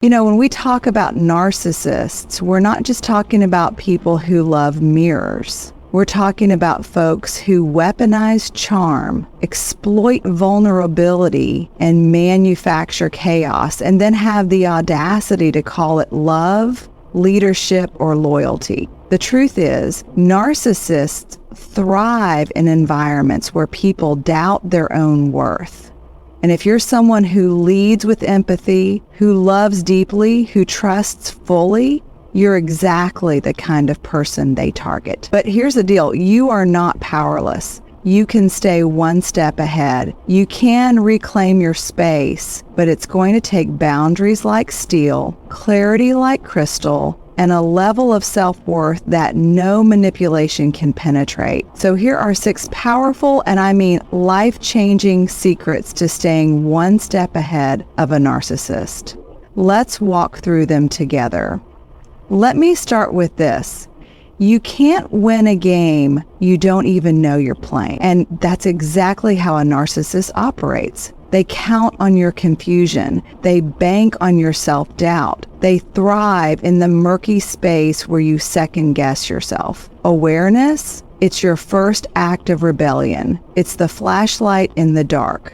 When we talk about narcissists, we're not just talking about people who love mirrors. We're talking about folks who weaponize charm, exploit vulnerability, and manufacture chaos, and then have the audacity to call it love, leadership, or loyalty. The truth is, narcissists thrive in environments where people doubt their own worth. And if you're someone who leads with empathy, who loves deeply, who trusts fully, you're exactly the kind of person they target. But here's the deal. You are not powerless. You can stay one step ahead. You can reclaim your space, but it's going to take boundaries like steel, clarity like crystal, and a level of self-worth that no manipulation can penetrate. So here are 6 powerful, and I mean life-changing secrets to staying one step ahead of a narcissist. Let's walk through them together. Let me start with this. You can't win a game you don't even know you're playing. And that's exactly how a narcissist operates. They count on your confusion. They bank on your self-doubt. They thrive in the murky space where you second-guess yourself. Awareness, it's your first act of rebellion. It's the flashlight in the dark.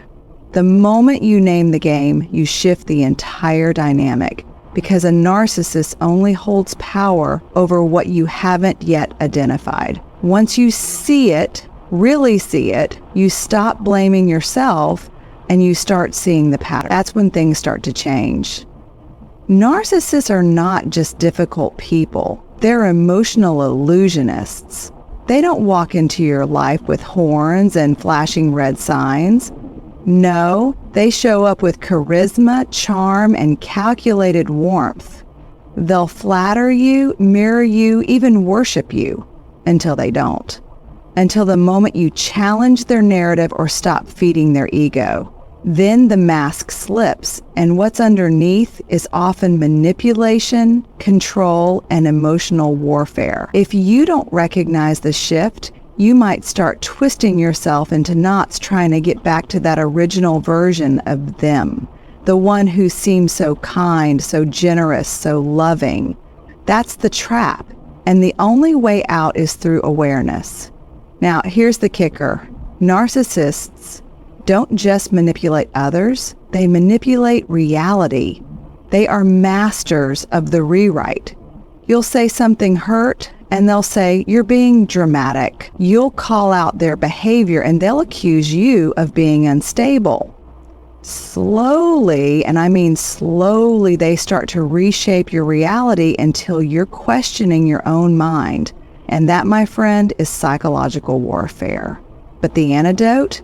The moment you name the game, you shift the entire dynamic. Because a narcissist only holds power over what you haven't yet identified. Once you see it, really see it, you stop blaming yourself and you start seeing the pattern. That's when things start to change. Narcissists are not just difficult people. They're emotional illusionists. They don't walk into your life with horns and flashing red signs. No, they show up with charisma, charm, and calculated warmth. They'll flatter you, mirror you, even worship you until they don't. Until the moment you challenge their narrative or stop feeding their ego. Then the mask slips, and what's underneath is often manipulation, control, and emotional warfare. If you don't recognize the shift, you might start twisting yourself into knots trying to get back to that original version of them, the one who seemed so kind, so generous, so loving. That's the trap, and the only way out is through awareness. Now, here's the kicker. Narcissists don't just manipulate others, they manipulate reality. They are masters of the rewrite. You'll say something hurt, and they'll say, you're being dramatic. You'll call out their behavior and they'll accuse you of being unstable. Slowly, and I mean slowly, they start to reshape your reality until you're questioning your own mind. And that, my friend, is psychological warfare. But the antidote?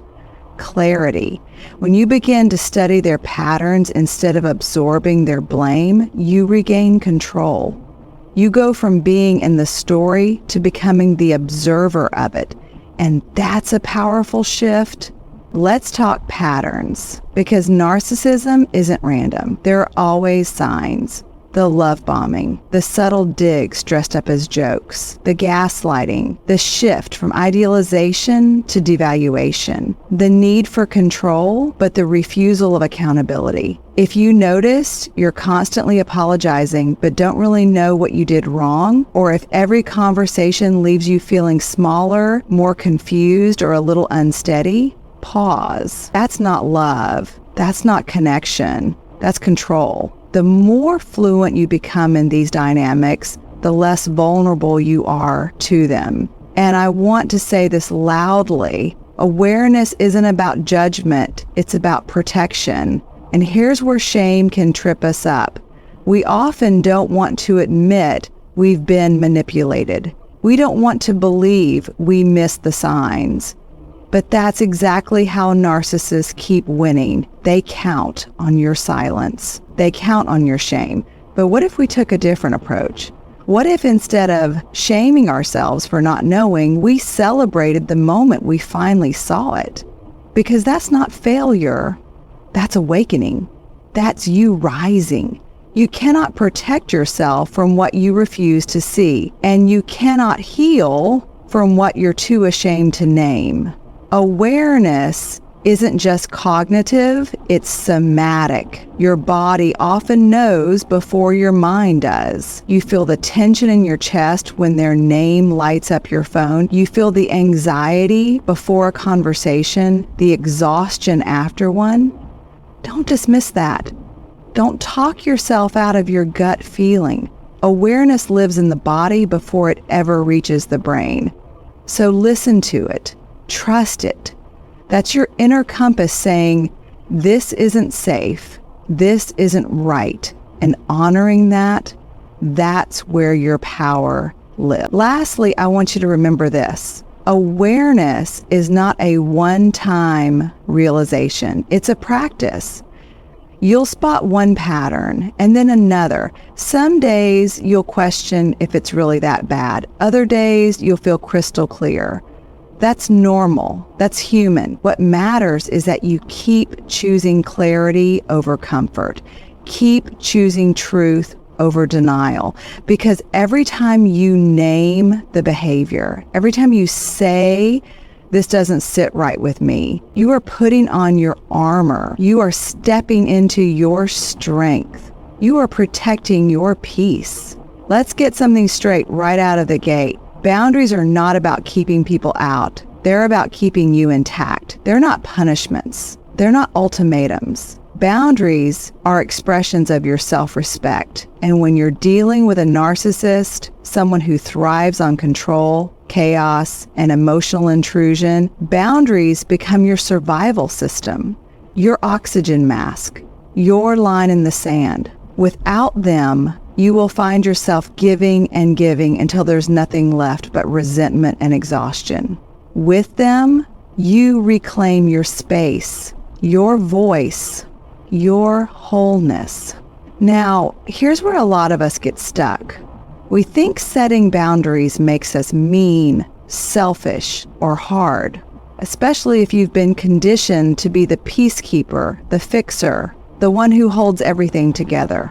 Clarity. When you begin to study their patterns instead of absorbing their blame, you regain control. You go from being in the story to becoming the observer of it. And that's a powerful shift. Let's talk patterns, because narcissism isn't random. There are always signs. The love bombing, the subtle digs dressed up as jokes, the gaslighting, the shift from idealization to devaluation, the need for control, but the refusal of accountability. If you notice you're constantly apologizing but don't really know what you did wrong, or if every conversation leaves you feeling smaller, more confused, or a little unsteady, pause. That's not love. That's not connection. That's control. The more fluent you become in these dynamics, the less vulnerable you are to them. And I want to say this loudly. Awareness isn't about judgment. It's about protection. And here's where shame can trip us up. We often don't want to admit we've been manipulated. We don't want to believe we missed the signs. But that's exactly how narcissists keep winning. They count on your silence. They count on your shame. But what if we took a different approach? What if instead of shaming ourselves for not knowing, we celebrated the moment we finally saw it? Because that's not failure. That's awakening. That's you rising. You cannot protect yourself from what you refuse to see, and you cannot heal from what you're too ashamed to name. Awareness isn't just cognitive, it's somatic. Your body often knows before your mind does. You feel the tension in your chest when their name lights up your phone. You feel the anxiety before a conversation, the exhaustion after one. Don't dismiss that. Don't talk yourself out of your gut feeling. Awareness lives in the body before it ever reaches the brain. So listen to it. Trust it. That's your inner compass saying, this isn't safe. This isn't right. And honoring that, that's where your power lives. Lastly, I want you to remember this. Awareness is not a one-time realization. It's a practice. You'll spot one pattern and then another. Some days you'll question if it's really that bad. Other days you'll feel crystal clear. That's normal. That's human. What matters is that you keep choosing clarity over comfort. Keep choosing truth over denial. Because every time you name the behavior, every time you say, this doesn't sit right with me, you are putting on your armor. You are stepping into your strength. You are protecting your peace. Let's get something straight right out of the gate. Boundaries are not about keeping people out. They're about keeping you intact. They're not punishments. They're not ultimatums. Boundaries are expressions of your self-respect. And when you're dealing with a narcissist, someone who thrives on control, chaos, and emotional intrusion, boundaries become your survival system, your oxygen mask, your line in the sand. Without them, you will find yourself giving and giving until there's nothing left but resentment and exhaustion. With them, you reclaim your space, your voice, your wholeness. Now, here's where a lot of us get stuck. We think setting boundaries makes us mean, selfish, or hard, especially if you've been conditioned to be the peacekeeper, the fixer, the one who holds everything together.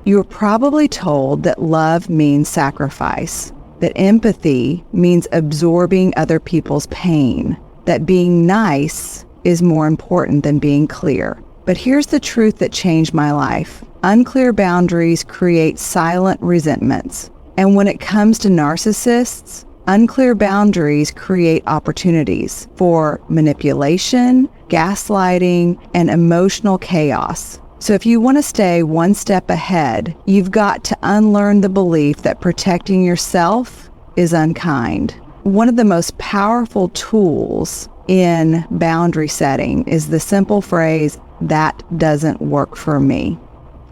You were probably told that love means sacrifice, that empathy means absorbing other people's pain, that being nice is more important than being clear. But here's the truth that changed my life. Unclear boundaries create silent resentments. And when it comes to narcissists, unclear boundaries create opportunities for manipulation, gaslighting, and emotional chaos. So if you want to stay one step ahead, you've got to unlearn the belief that protecting yourself is unkind. One of the most powerful tools in boundary setting is the simple phrase, that doesn't work for me.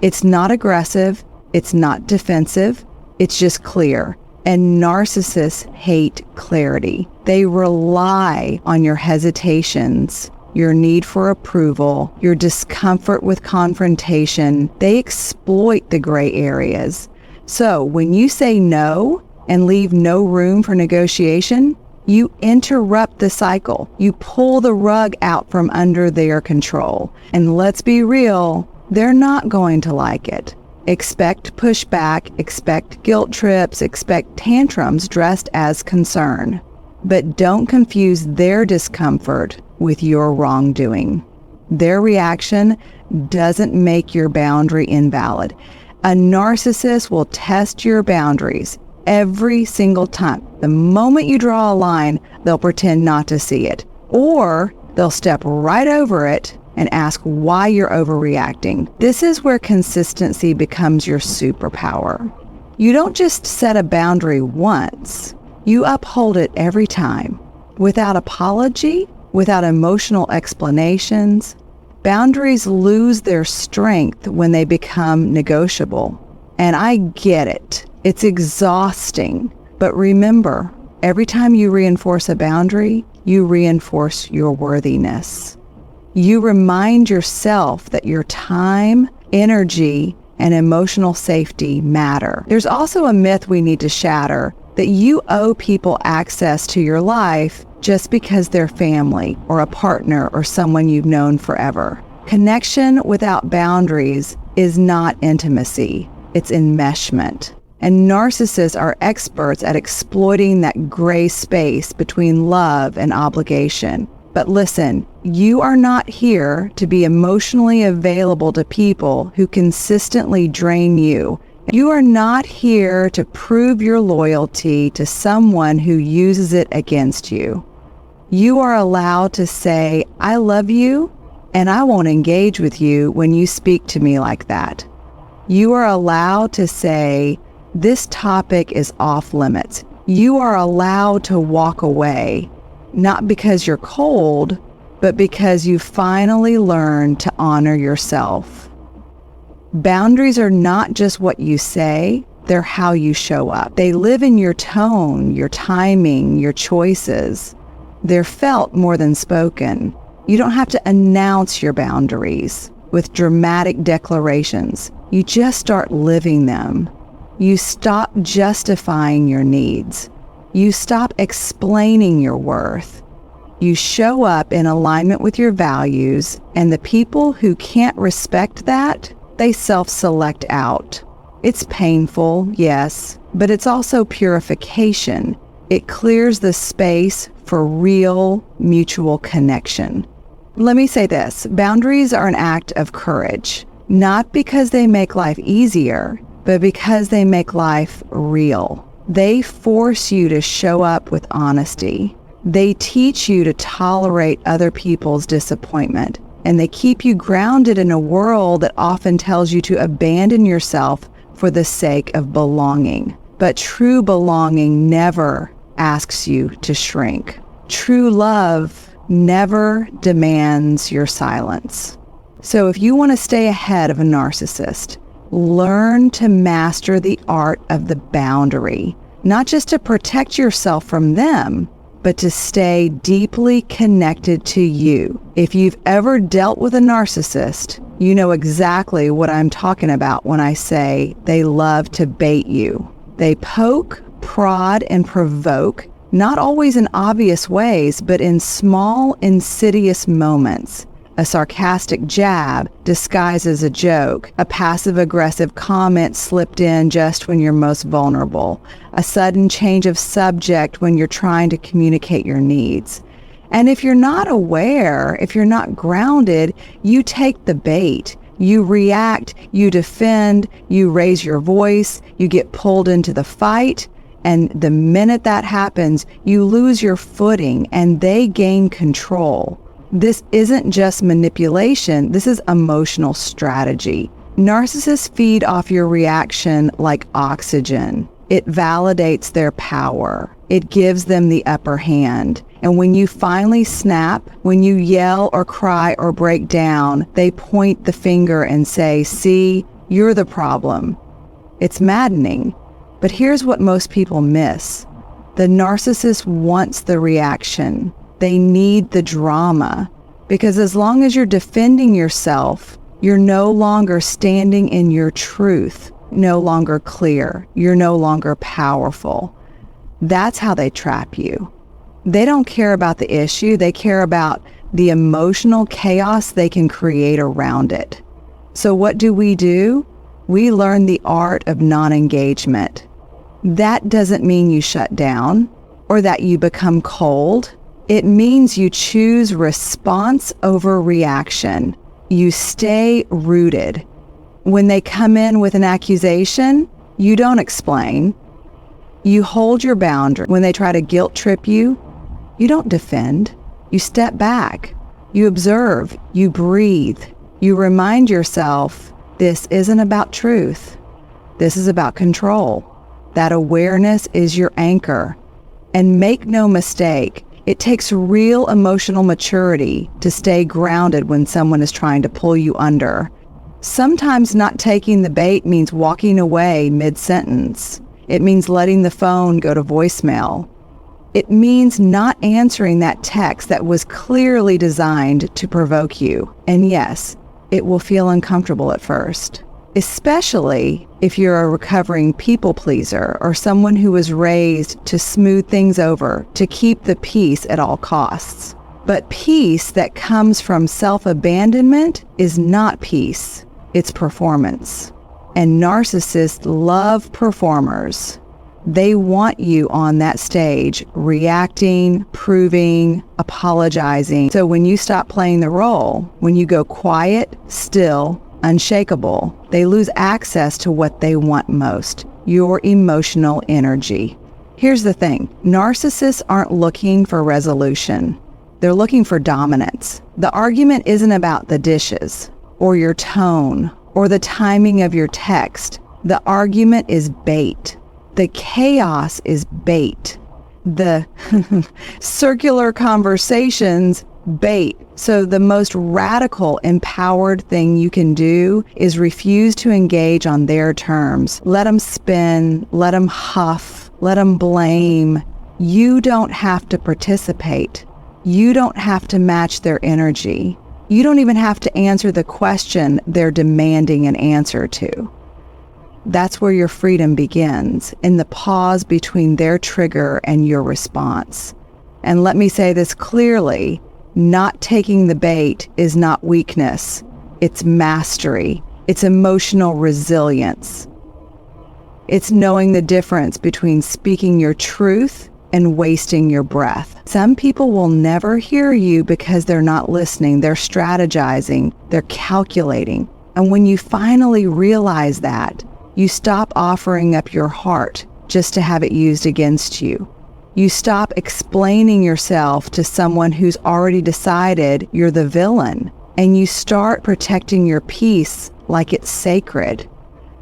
It's not aggressive, it's not defensive, it's just clear. And narcissists hate clarity. They rely on your hesitations, your need for approval, your discomfort with confrontation. They exploit the gray areas. So when you say no and leave no room for negotiation, you interrupt the cycle. You pull the rug out from under their control. And let's be real, they're not going to like it. Expect pushback, expect guilt trips, expect tantrums dressed as concern. But don't confuse their discomfort with your wrongdoing. Their reaction doesn't make your boundary invalid. A narcissist will test your boundaries every single time. The moment you draw a line, they'll pretend not to see it. Or they'll step right over it and ask why you're overreacting. This is where consistency becomes your superpower. You don't just set a boundary once, you uphold it every time. Without apology, without emotional explanations, boundaries lose their strength when they become negotiable. And I get it. It's exhausting. But remember, every time you reinforce a boundary, you reinforce your worthiness. You remind yourself that your time, energy, and emotional safety matter. There's also a myth we need to shatter that you owe people access to your life just because they're family or a partner or someone you've known forever. Connection without boundaries is not intimacy, it's enmeshment. And narcissists are experts at exploiting that gray space between love and obligation. But listen, You are not here to be emotionally available to people who consistently drain you. You are not here to prove your loyalty to someone who uses it against you. You are allowed to say, I love you, and I won't engage with you when you speak to me like that. You are allowed to say, this topic is off limits. You are allowed to walk away, not because you're cold, but because you finally learned to honor yourself. Boundaries are not just what you say, they're how you show up. They live in your tone, your timing, your choices. They're felt more than spoken. You don't have to announce your boundaries with dramatic declarations. You just start living them. You stop justifying your needs. You stop explaining your worth. You show up in alignment with your values, and the people who can't respect that, they self-select out. It's painful, yes, but it's also purification. It clears the space for real mutual connection. Let me say this, boundaries are an act of courage, not because they make life easier, but because they make life real. They force you to show up with honesty. They teach you to tolerate other people's disappointment, and they keep you grounded in a world that often tells you to abandon yourself for the sake of belonging. But true belonging never asks you to shrink. True love never demands your silence. So if you want to stay ahead of a narcissist, learn to master the art of the boundary, not just to protect yourself from them, but to stay deeply connected to you. If you've ever dealt with a narcissist, you know exactly what I'm talking about when I say they love to bait you. They poke, prod, and provoke, not always in obvious ways, but in small, insidious moments. A sarcastic jab disguised as a joke, a passive-aggressive comment slipped in just when you're most vulnerable, a sudden change of subject when you're trying to communicate your needs. And if you're not aware, if you're not grounded, you take the bait. You react, you defend, you raise your voice, you get pulled into the fight, and the minute that happens, you lose your footing and they gain control. This isn't just manipulation, this is emotional strategy. Narcissists feed off your reaction like oxygen. It validates their power. It gives them the upper hand. And when you finally snap, when you yell or cry or break down, they point the finger and say, "See, you're the problem." It's maddening. But here's what most people miss. The narcissist wants the reaction. They need the drama, because as long as you're defending yourself, you're no longer standing in your truth, no longer clear, you're no longer powerful. That's how they trap you. They don't care about the issue, they care about the emotional chaos they can create around it. So what do? We learn the art of non-engagement. That doesn't mean you shut down or that you become cold. It means you choose response over reaction. You stay rooted. When they come in with an accusation, you don't explain. You hold your boundary. When they try to guilt trip you, you don't defend. You step back. You observe. You breathe. You remind yourself, this isn't about truth. This is about control. That awareness is your anchor. And make no mistake, it takes real emotional maturity to stay grounded when someone is trying to pull you under. Sometimes not taking the bait means walking away mid-sentence. It means letting the phone go to voicemail. It means not answering that text that was clearly designed to provoke you. And yes, it will feel uncomfortable at first, especially if you're a recovering people pleaser or someone who was raised to smooth things over, to keep the peace at all costs. But peace that comes from self-abandonment is not peace, it's performance. And narcissists love performers. They want you on that stage, reacting, proving, apologizing. So when you stop playing the role, when you go quiet, still, unshakable, they lose access to what they want most, your emotional energy. Here's the thing, narcissists aren't looking for resolution. They're looking for dominance. The argument isn't about the dishes, or your tone, or the timing of your text. The argument is bait. The chaos is bait. The circular conversations, bait. So the most radical, empowered thing you can do is refuse to engage on their terms. Let them spin, let them huff, let them blame. You don't have to participate. You don't have to match their energy. You don't even have to answer the question they're demanding an answer to. That's where your freedom begins, in the pause between their trigger and your response. And let me say this clearly, not taking the bait is not weakness. It's mastery. It's emotional resilience. It's knowing the difference between speaking your truth and wasting your breath. Some people will never hear you because they're not listening. They're strategizing. They're calculating. And when you finally realize that, you stop offering up your heart just to have it used against you. You stop explaining yourself to someone who's already decided you're the villain, and you start protecting your peace like it's sacred.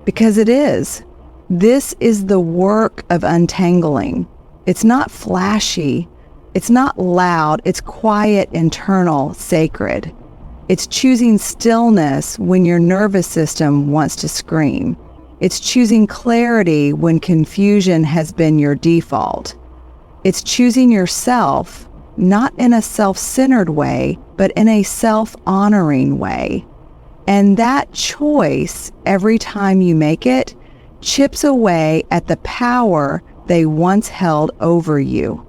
Because it is. This is the work of untangling. It's not flashy. It's not loud. It's quiet, internal, sacred. It's choosing stillness when your nervous system wants to scream. It's choosing clarity when confusion has been your default. It's choosing yourself, not in a self-centered way, but in a self-honoring way. And that choice, every time you make it, chips away at the power they once held over you.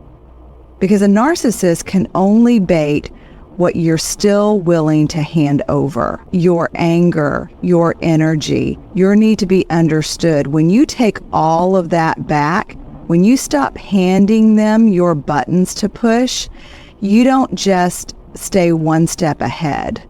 Because a narcissist can only bait what you're still willing to hand over. Your anger, your energy, your need to be understood. When you take all of that back, when you stop handing them your buttons to push, you don't just stay one step ahead.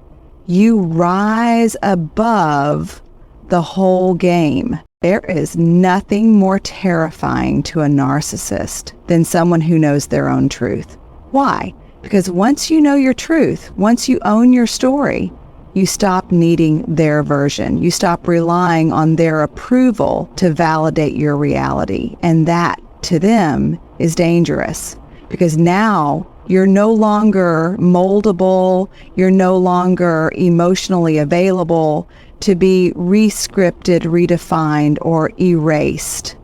You rise above the whole game. There is nothing more terrifying to a narcissist than someone who knows their own truth. Why? Because once you know your truth, once you own your story, you stop needing their version. You stop relying on their approval to validate your reality. And that, to them, is dangerous. Because now you're no longer moldable, you're no longer emotionally available to be re-scripted, redefined, or erased.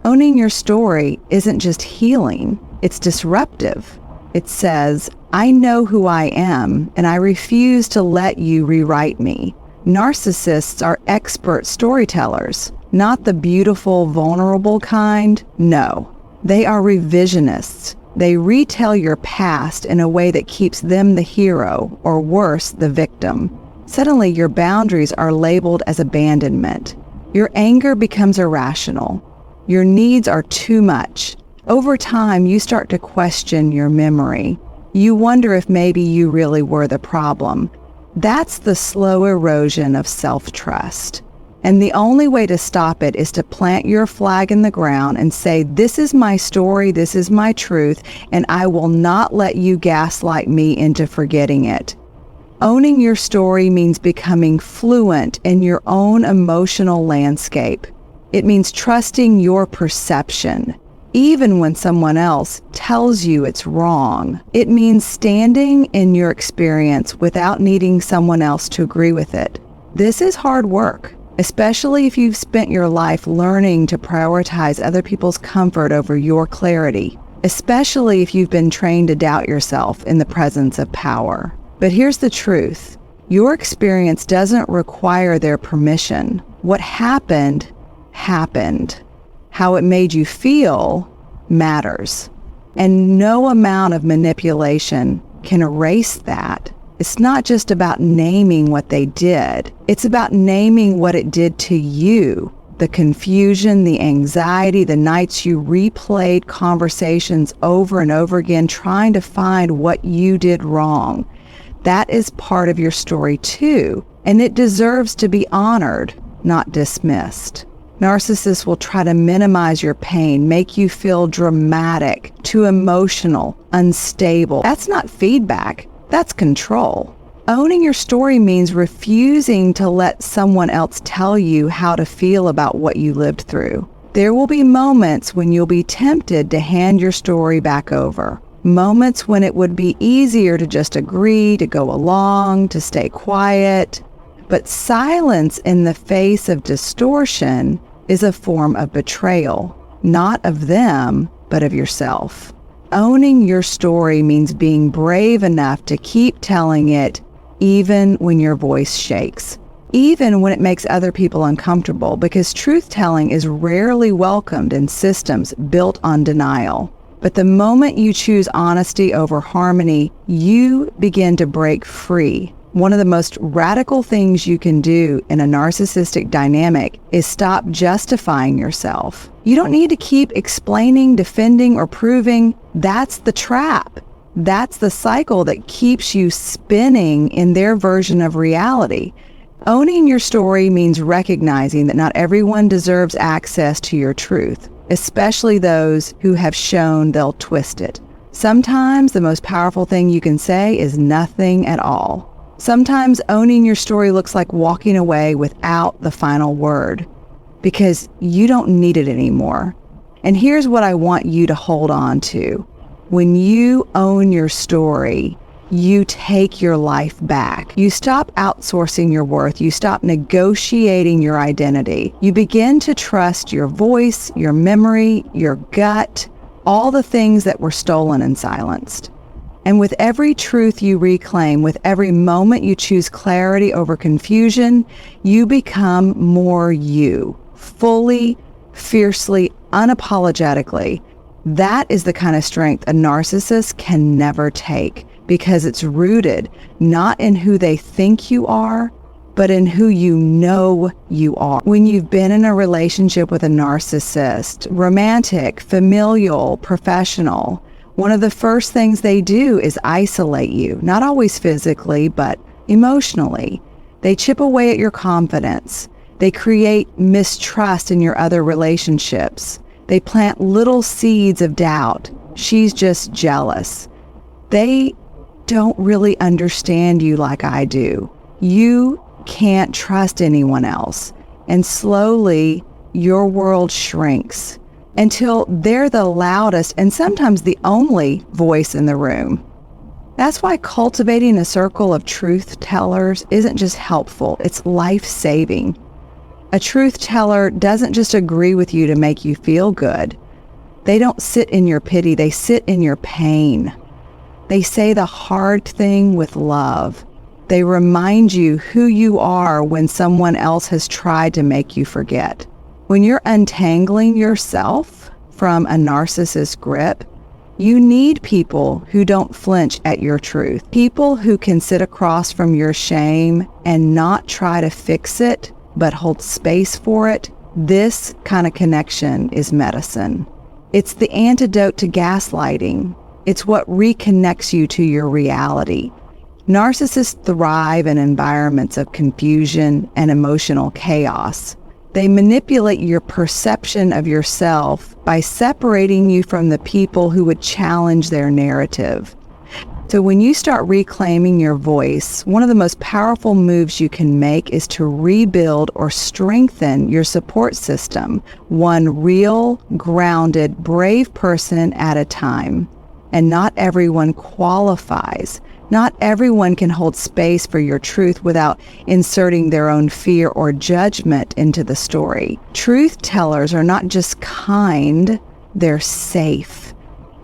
Owning your story isn't just healing, it's disruptive. It says, I know who I am, and I refuse to let you rewrite me. Narcissists are expert storytellers, not the beautiful, vulnerable kind. No, they are revisionists. They retell your past in a way that keeps them the hero, or worse, the victim. Suddenly, your boundaries are labeled as abandonment. Your anger becomes irrational. Your needs are too much. Over time, you start to question your memory. You wonder if maybe you really were the problem. That's the slow erosion of self-trust. And the only way to stop it is to plant your flag in the ground and say, this is my story, this is my truth, and I will not let you gaslight me into forgetting it. Owning your story means becoming fluent in your own emotional landscape. It means trusting your perception, even when someone else tells you it's wrong. It means standing in your experience without needing someone else to agree with it. This is hard work, especially if you've spent your life learning to prioritize other people's comfort over your clarity, especially if you've been trained to doubt yourself in the presence of power. But here's the truth. Your experience doesn't require their permission. What happened, happened. How it made you feel matters. And no amount of manipulation can erase that. It's not just about naming what they did. It's about naming what it did to you. The confusion, the anxiety, the nights you replayed conversations over and over again, trying to find what you did wrong. That is part of your story too, and it deserves to be honored, not dismissed. Narcissists will try to minimize your pain, make you feel dramatic, too emotional, unstable. That's not feedback, that's control. Owning your story means refusing to let someone else tell you how to feel about what you lived through. There will be moments when you'll be tempted to hand your story back over. Moments when it would be easier to just agree, to go along, to stay quiet. But silence in the face of distortion is a form of betrayal, not of them, but of yourself. Owning your story means being brave enough to keep telling it even when your voice shakes, even when it makes other people uncomfortable, because truth-telling is rarely welcomed in systems built on denial. But the moment you choose honesty over harmony, you begin to break free. One of the most radical things you can do in a narcissistic dynamic is stop justifying yourself. You don't need to keep explaining, defending, or proving. That's the trap. That's the cycle that keeps you spinning in their version of reality. Owning your story means recognizing that not everyone deserves access to your truth, especially those who have shown they'll twist it. Sometimes the most powerful thing you can say is nothing at all. Sometimes owning your story looks like walking away without the final word, because you don't need it anymore. And here's what I want you to hold on to. When you own your story, you take your life back. You stop outsourcing your worth. You stop negotiating your identity. You begin to trust your voice, your memory, your gut, all the things that were stolen and silenced. And with every truth you reclaim, with every moment you choose clarity over confusion, you become more you, fully, fiercely, unapologetically. That is the kind of strength a narcissist can never take, because it's rooted not in who they think you are, but in who you know you are. When you've been in a relationship with a narcissist, romantic, familial, professional, one of the first things they do is isolate you, not always physically, but emotionally. They chip away at your confidence. They create mistrust in your other relationships. They plant little seeds of doubt. She's just jealous. They don't really understand you like I do. You can't trust anyone else. And slowly, your world shrinks until they're the loudest and sometimes the only voice in the room. That's why cultivating a circle of truth tellers isn't just helpful, it's life-saving. A truth teller doesn't just agree with you to make you feel good. They don't sit in your pity, they sit in your pain. They say the hard thing with love. They remind you who you are when someone else has tried to make you forget. When you're untangling yourself from a narcissist grip, you need people who don't flinch at your truth. People who can sit across from your shame and not try to fix it, but hold space for it. This kind of connection is medicine. It's the antidote to gaslighting. It's what reconnects you to your reality. Narcissists thrive in environments of confusion and emotional chaos. They manipulate your perception of yourself by separating you from the people who would challenge their narrative. So when you start reclaiming your voice, one of the most powerful moves you can make is to rebuild or strengthen your support system, one real, grounded, brave person at a time. And not everyone qualifies. Not everyone can hold space for your truth without inserting their own fear or judgment into the story. Truth tellers are not just kind, they're safe.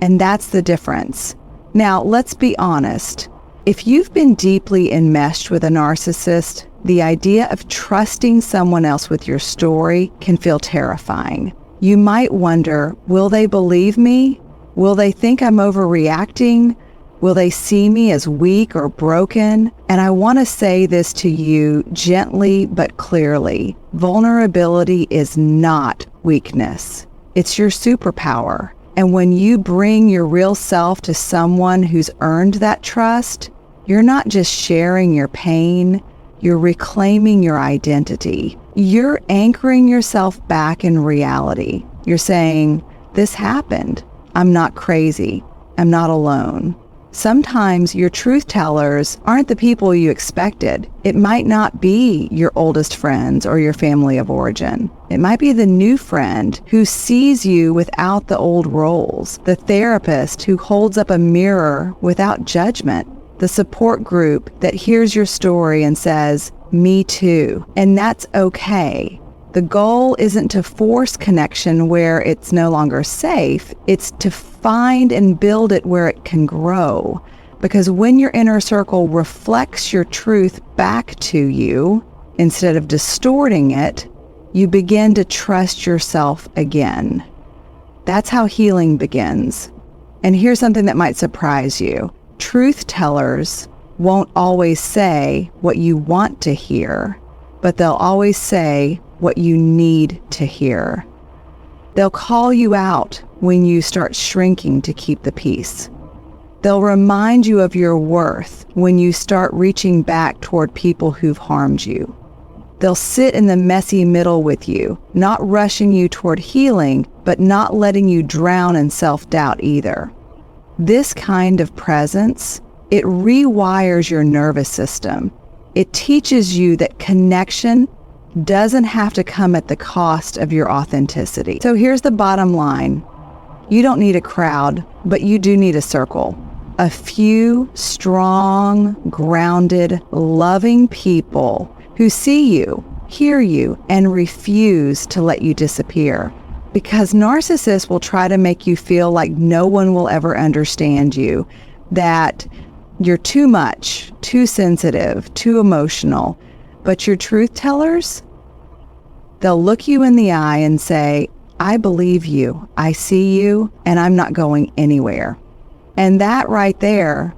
And that's the difference. Now, let's be honest. If you've been deeply enmeshed with a narcissist, the idea of trusting someone else with your story can feel terrifying. You might wonder, will they believe me? Will they think I'm overreacting? Will they see me as weak or broken? And I want to say this to you gently but clearly. Vulnerability is not weakness. It's your superpower. And when you bring your real self to someone who's earned that trust, you're not just sharing your pain, you're reclaiming your identity. You're anchoring yourself back in reality. You're saying, this happened. I'm not crazy. I'm not alone. Sometimes your truth tellers aren't the people you expected. It might not be your oldest friends or your family of origin. It might be the new friend who sees you without the old roles, the therapist who holds up a mirror without judgment, the support group that hears your story and says, me too, and that's okay. The goal isn't to force connection where it's no longer safe. It's to find and build it where it can grow. Because when your inner circle reflects your truth back to you, instead of distorting it, you begin to trust yourself again. That's how healing begins. And here's something that might surprise you. Truth tellers won't always say what you want to hear, but they'll always say what you need to hear. They'll call you out when you start shrinking to keep the peace. They'll remind you of your worth when you start reaching back toward people who've harmed you. They'll sit in the messy middle with you, not rushing you toward healing, but not letting you drown in self-doubt either. This kind of presence, it rewires your nervous system. It teaches you that connection doesn't have to come at the cost of your authenticity. So here's the bottom line. You don't need a crowd, but you do need a circle. A few strong, grounded, loving people who see you, hear you, and refuse to let you disappear. Because narcissists will try to make you feel like no one will ever understand you, that you're too much, too sensitive, too emotional. But your truth tellers, they'll look you in the eye and say, I believe you, I see you, and I'm not going anywhere. And that right there,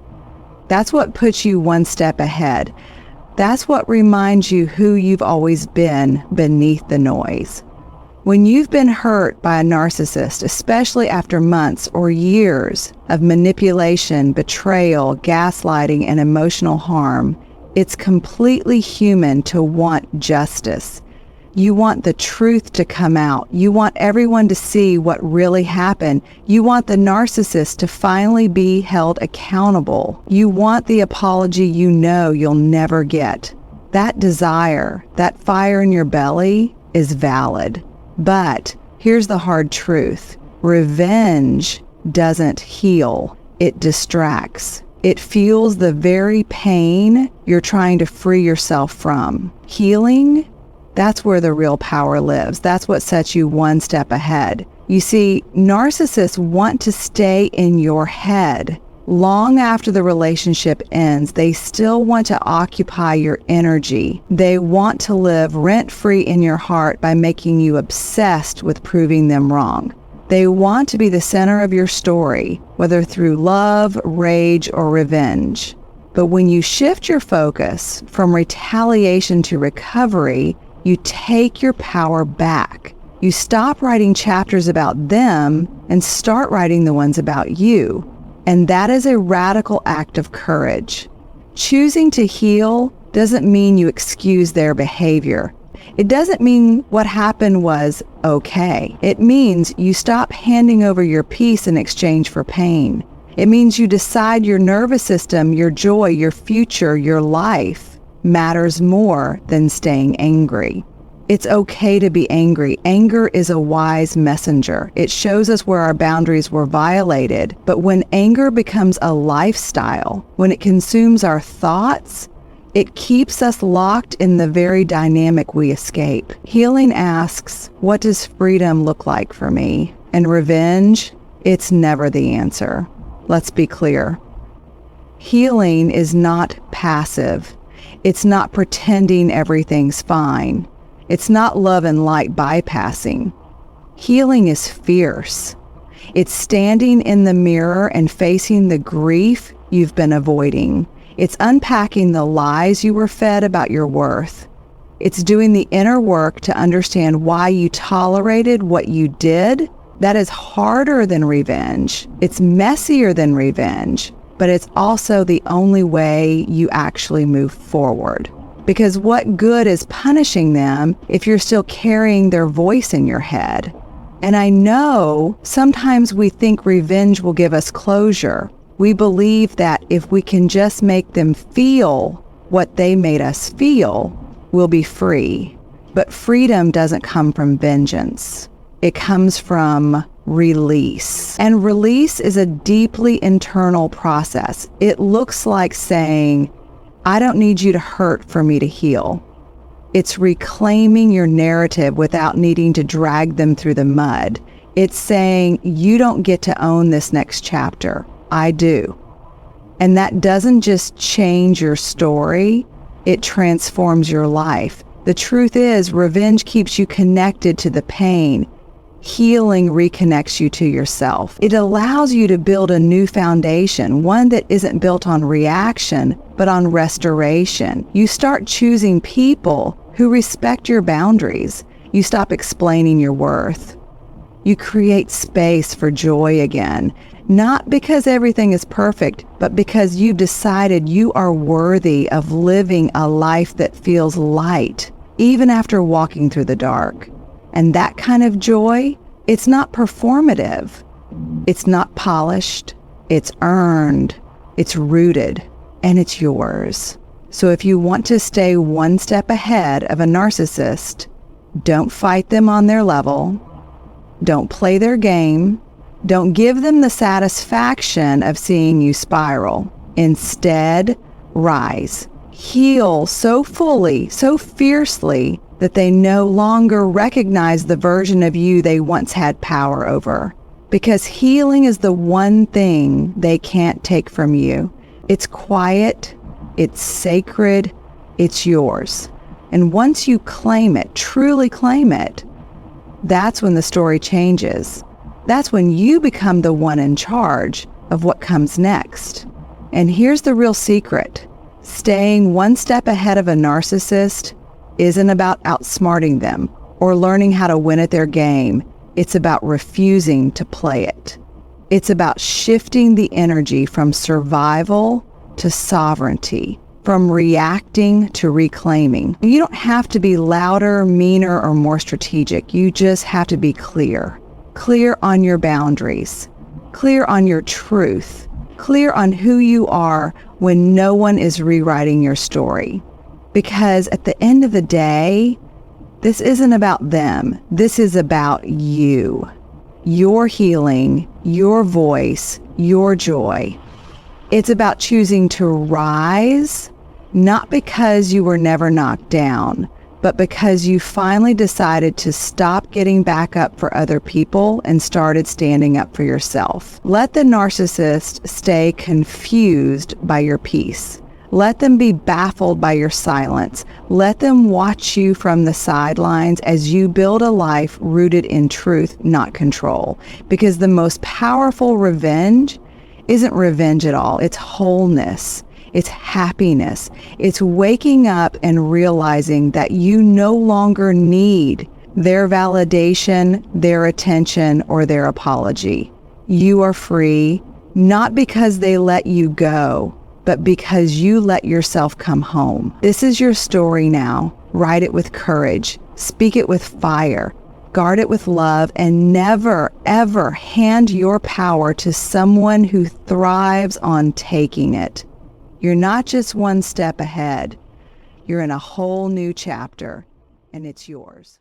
that's what puts you one step ahead. That's what reminds you who you've always been beneath the noise. When you've been hurt by a narcissist, especially after months or years of manipulation, betrayal, gaslighting, and emotional harm, it's completely human to want justice. You want the truth to come out. You want everyone to see what really happened. You want the narcissist to finally be held accountable. You want the apology you know you'll never get. That desire, that fire in your belly is valid. But here's the hard truth. Revenge doesn't heal. It distracts. It fuels the very pain you're trying to free yourself from. Healing, that's where the real power lives. That's what sets you one step ahead. You see, narcissists want to stay in your head. Long after the relationship ends, they still want to occupy your energy. They want to live rent-free in your heart by making you obsessed with proving them wrong. They want to be the center of your story, whether through love, rage, or revenge. But when you shift your focus from retaliation to recovery, you take your power back. You stop writing chapters about them and start writing the ones about you. And that is a radical act of courage. Choosing to heal doesn't mean you excuse their behavior. It doesn't mean what happened was okay. It means you stop handing over your peace in exchange for pain. It means you decide your nervous system, your joy, your future, your life matters more than staying angry. It's okay to be angry. Anger is a wise messenger. It shows us where our boundaries were violated. But when anger becomes a lifestyle, when it consumes our thoughts, it keeps us locked in the very dynamic we escape. Healing asks, what does freedom look like for me? And revenge, it's never the answer. Let's be clear. Healing is not passive. It's not pretending everything's fine. It's not love and light bypassing. Healing is fierce. It's standing in the mirror and facing the grief you've been avoiding. It's unpacking the lies you were fed about your worth. It's doing the inner work to understand why you tolerated what you did. That is harder than revenge. It's messier than revenge, but it's also the only way you actually move forward. Because what good is punishing them if you're still carrying their voice in your head? And I know sometimes we think revenge will give us closure. We believe that if we can just make them feel what they made us feel, we'll be free. But freedom doesn't come from vengeance. It comes from release. And release is a deeply internal process. It looks like saying, I don't need you to hurt for me to heal. It's reclaiming your narrative without needing to drag them through the mud. It's saying, you don't get to own this next chapter. I do. And that doesn't just change your story, it transforms your life. The truth is, revenge keeps you connected to the pain. Healing reconnects you to yourself. It allows you to build a new foundation, one that isn't built on reaction, but on restoration. You start choosing people who respect your boundaries. You stop explaining your worth. You create space for joy again, not because everything is perfect, but because you've decided you are worthy of living a life that feels light, even after walking through the dark. And that kind of joy, it's not performative. It's not polished. It's earned. It's rooted. And it's yours. So if you want to stay one step ahead of a narcissist, don't fight them on their level. Don't play their game. Don't give them the satisfaction of seeing you spiral. Instead, rise. Heal so fully, so fiercely, that they no longer recognize the version of you they once had power over. Because healing is the one thing they can't take from you. It's quiet, it's sacred, it's yours. And once you claim it, truly claim it, that's when the story changes. That's when you become the one in charge of what comes next. And here's the real secret. Staying one step ahead of a narcissist isn't about outsmarting them or learning how to win at their game. It's about refusing to play it. It's about shifting the energy from survival to sovereignty, from reacting to reclaiming. You don't have to be louder, meaner, or more strategic. You just have to be clear. Clear on your boundaries. Clear on your truth. Clear on who you are when no one is rewriting your story. Because at the end of the day, this isn't about them. This is about you. Your healing, your voice, your joy. It's about choosing to rise, not because you were never knocked down, but because you finally decided to stop getting back up for other people and started standing up for yourself. Let the narcissist stay confused by your peace. Let them be baffled by your silence. Let them watch you from the sidelines as you build a life rooted in truth, not control. Because the most powerful revenge isn't revenge at all. It's wholeness. It's happiness. It's waking up and realizing that you no longer need their validation, their attention, or their apology. You are free, not because they let you go, but because you let yourself come home. This is your story now. Write it with courage. Speak it with fire. Guard it with love, and never, ever hand your power to someone who thrives on taking it. You're not just one step ahead. You're in a whole new chapter, and it's yours.